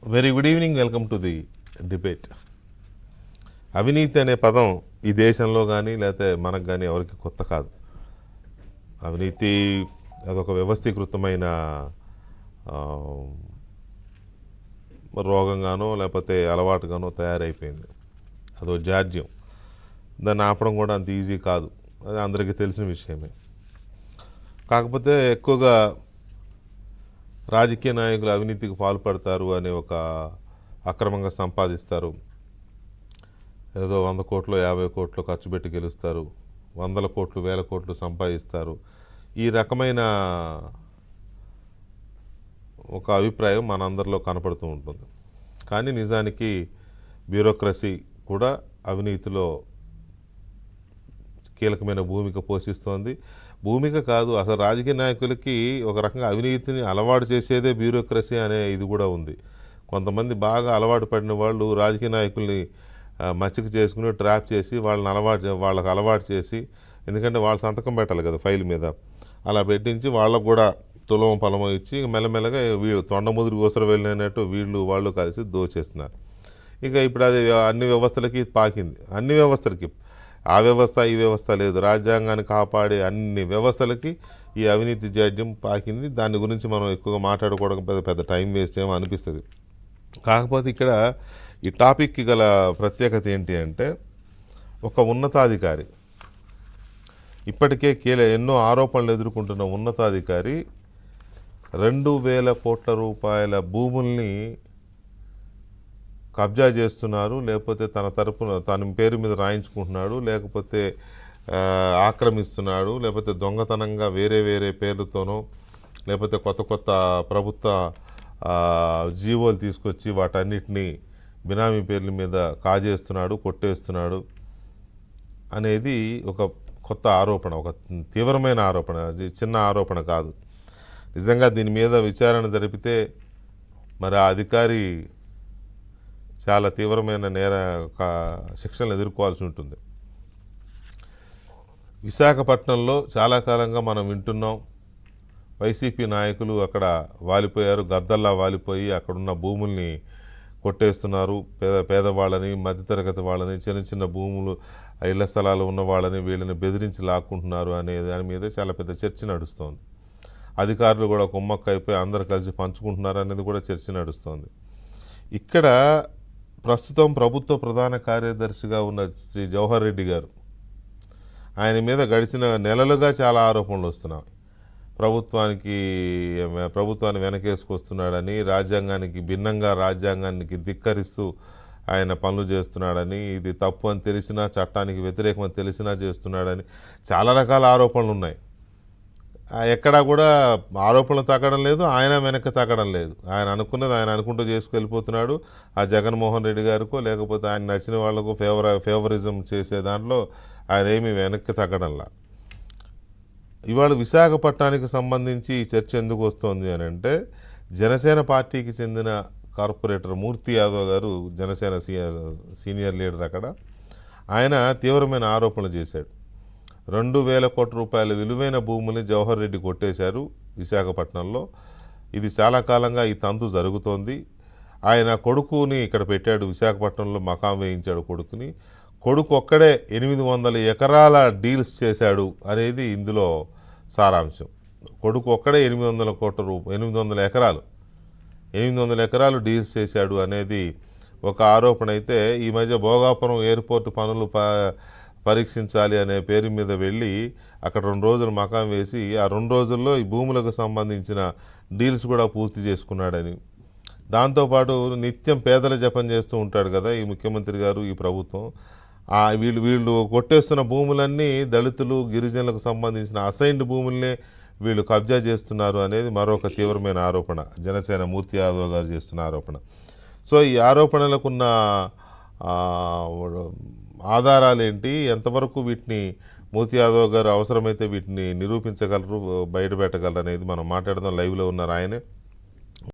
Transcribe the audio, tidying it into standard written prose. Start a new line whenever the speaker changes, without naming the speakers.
Very good evening. Welcome to the debate. అవినీతి అనే పదం ఈ దేశంలో కానీ లేకపోతే మనకు కానీ ఎవరికి కొత్త కాదు. అవినీతి అదొక వ్యవస్థీకృతమైన ఆ, రోగంగానో లేకపోతే అలవాటుగానో తయారైపోయింది. అదో జాడ్యం. దాన్ని ఆపడం కూడా అంత ఈజీ కాదు. అది అందరికీ తెలిసిన విషయమే. కాకపోతే ఎక్కువగా రాజకీయ నాయకులు అవినీతికి పాల్పడతారు అనే ఒక అక్రమంగా సంపాదిస్తారు. ఏదో 100 కోట్లు 50 కోట్లు ఖర్చు పెట్టి గెలుస్తారు, 100 కోట్లు 1000 కోట్లు సంపాదిస్తారు. ఈ రకమైన ఒక అభిప్రాయం మనందరిలో కనపడుతూ ఉంటుంది. కానీ నిజానికి బ్యూరోక్రసీ కూడా అవినీతిలో కీలకమైన భూమిక పోషిస్తోంది. భూమిక కాదు, అసలు రాజకీయ నాయకులకి ఒక రకంగా అవినీతిని అలవాటు చేసేదే బ్యూరోక్రసీ అనే ఇది కూడా ఉంది. కొంతమంది బాగా అలవాటు పడిన వాళ్ళు రాజకీయ నాయకుల్ని మచ్చిక చేసుకుని ట్రాప్ చేసి వాళ్ళకి అలవాటు చేసి, ఎందుకంటే వాళ్ళు సంతకం పెట్టాలి కదా ఫైల్ మీద, అలా పెట్టించి వాళ్ళకు కూడా తులం పొలం ఇచ్చి మెల్లమెల్లగా వీళ్ళు తొండముదురు కోసర వెళ్ళినట్టు వాళ్ళు కలిసి దోచేస్తున్నారు. ఇక ఇప్పుడు అది అన్ని వ్యవస్థలకి పాకింది. అన్ని వ్యవస్థలకి, ఆ వ్యవస్థ ఈ వ్యవస్థ లేదు, రాజ్యాంగాన్ని కాపాడే అన్ని వ్యవస్థలకి ఈ అవినీతి జాడ్యం పాకింది. దాని గురించి మనం ఎక్కువగా మాట్లాడుకోవడం పెద్ద టైం వేస్ట్ ఏమో అనిపిస్తుంది. కాకపోతే ఇక్కడ ఈ టాపిక్కి గల ప్రత్యేకత ఏంటి అంటే, ఒక ఉన్నతాధికారి, ఇప్పటికే ఎన్నో ఆరోపణలు ఎదుర్కొంటున్న ఉన్నతాధికారి 2000 కోట్ల రూపాయల భూముల్ని కబ్జా చేస్తున్నారు, లేకపోతే తన పేరు మీద రాయించుకుంటున్నాడు, లేకపోతే ఆక్రమిస్తున్నాడు, లేకపోతే దొంగతనంగా వేరే పేర్లతోనో లేకపోతే కొత్త ప్రభుత్వ జీవోలు తీసుకొచ్చి వాటన్నిటినీ బినామీ పేర్ల మీద కాజేస్తున్నాడు, కొట్టేస్తున్నాడు అనేది ఒక కొత్త ఆరోపణ, ఒక తీవ్రమైన ఆరోపణ. అది చిన్న ఆరోపణ కాదు. నిజంగా దీని మీద విచారణ జరిపితే మరి ఆ అధికారి చాలా తీవ్రమైన శిక్షలు ఎదుర్కోవాల్సి ఉంటుంది. విశాఖపట్నంలో చాలా కాలంగా మనం వింటున్నాం, వైసీపీ నాయకులు అక్కడ వాలిపోయారు, గద్దల్లా వాలిపోయి అక్కడున్న భూముల్ని కొట్టేస్తున్నారు. పేదవాళ్ళని, మధ్యతరగతి వాళ్ళని, చిన్న భూములు ఇళ్ల స్థలాలు ఉన్న వాళ్ళని వీళ్ళని బెదిరించి లాక్కుంటున్నారు అనే దాని మీద చాలా పెద్ద చర్చ నడుస్తోంది. అధికారులు కూడా కుమ్మక్క అయిపోయి అందరు కలిసి పంచుకుంటున్నారు అనేది కూడా చర్చ నడుస్తోంది. ఇక్కడ ప్రస్తుతం ప్రభుత్వ ప్రధాన కార్యదర్శిగా ఉన్న శ్రీ జవహర్ రెడ్డి గారు, ఆయన మీద గడిచిన నెలలుగా చాలా ఆరోపణలు వస్తున్నాయి. ప్రభుత్వాన్ని వెనకేసుకొస్తున్నాడని, రాజ్యాంగానికి భిన్నంగా రాజ్యాంగానికి ధిక్కరిస్తూ ఆయన పనులు చేస్తున్నాడని, ఇది తప్పు అని తెలిసినా, చట్టానికి వ్యతిరేకమని తెలిసినా చేస్తున్నాడని చాలా రకాల ఆరోపణలు ఉన్నాయి. ఎక్కడా కూడా ఆరోపణలు తగ్గడం లేదు, ఆయన వెనక్కి తగ్గడం లేదు. ఆయన అనుకున్నది ఆయన అనుకుంటూ చేసుకెళ్ళిపోతున్నాడు. ఆ జగన్మోహన్ రెడ్డి గారికో లేకపోతే ఆయన నచ్చిన వాళ్లకు ఫేవరిజం చేసే దాంట్లో ఆయన ఏమీ వెనక్కి తగ్గడంలా. ఇవాళ విశాఖపట్నానికి సంబంధించి ఈ చర్చ ఎందుకు వస్తోంది అని అంటే, జనసేన పార్టీకి చెందిన కార్పొరేటర్ మూర్తి యాదవ్ గారు, జనసేన సీనియర్ లీడర్ అక్కడ, ఆయన తీవ్రమైన ఆరోపణలు చేశాడు. 2000 కోట్ల రూపాయల విలువైన భూముల్ని జవహర్ రెడ్డి కొట్టేశారు విశాఖపట్నంలో. ఇది చాలా కాలంగా ఈ తంతు జరుగుతోంది. ఆయన కొడుకుని ఇక్కడ పెట్టాడు, విశాఖపట్నంలో మకాం వేయించాడు కొడుకుని. కొడుకు ఒక్కడే 800 ఎకరాల డీల్స్ చేశాడు అనేది ఇందులో సారాంశం. కొడుకు ఒక్కడే 800 ఎకరాలు డీల్స్ చేశాడు అనేది ఒక ఆరోపణ. అయితే ఈ మధ్య భోగాపురం ఎయిర్పోర్ట్ పనులు పరీక్షించాలి అనే పేరు మీద వెళ్ళి అక్కడ 2 రోజులు మకాం వేసి ఆ 2 రోజుల్లో ఈ భూములకు సంబంధించిన డీల్స్ కూడా పూర్తి చేసుకున్నాడని, దాంతోపాటు నిత్యం పేదల జపం చేస్తూ ఉంటాడు కదా ఈ ముఖ్యమంత్రి గారు, ఈ ప్రభుత్వం. వీళ్ళు కొట్టేస్తున్న భూములన్నీ దళితులు, గిరిజనులకు సంబంధించిన అసైన్డ్ భూములనే వీళ్ళు కబ్జా చేస్తున్నారు అనేది మరొక తీవ్రమైన ఆరోపణ, జనసేన మూర్తి యాదవ్ గారు చేస్తున్న ఆరోపణ. సో ఈ ఆరోపణలకున్న ఆధారాలు ఏంటి, ఎంతవరకు వీటిని మూర్తి యాదవ్ గారు అవసరమైతే వీటిని నిరూపించగలరు, బయటపెట్టగలరు అనేది మనం మాట్లాడదాం. లైవ్లో ఉన్నారు ఆయనే.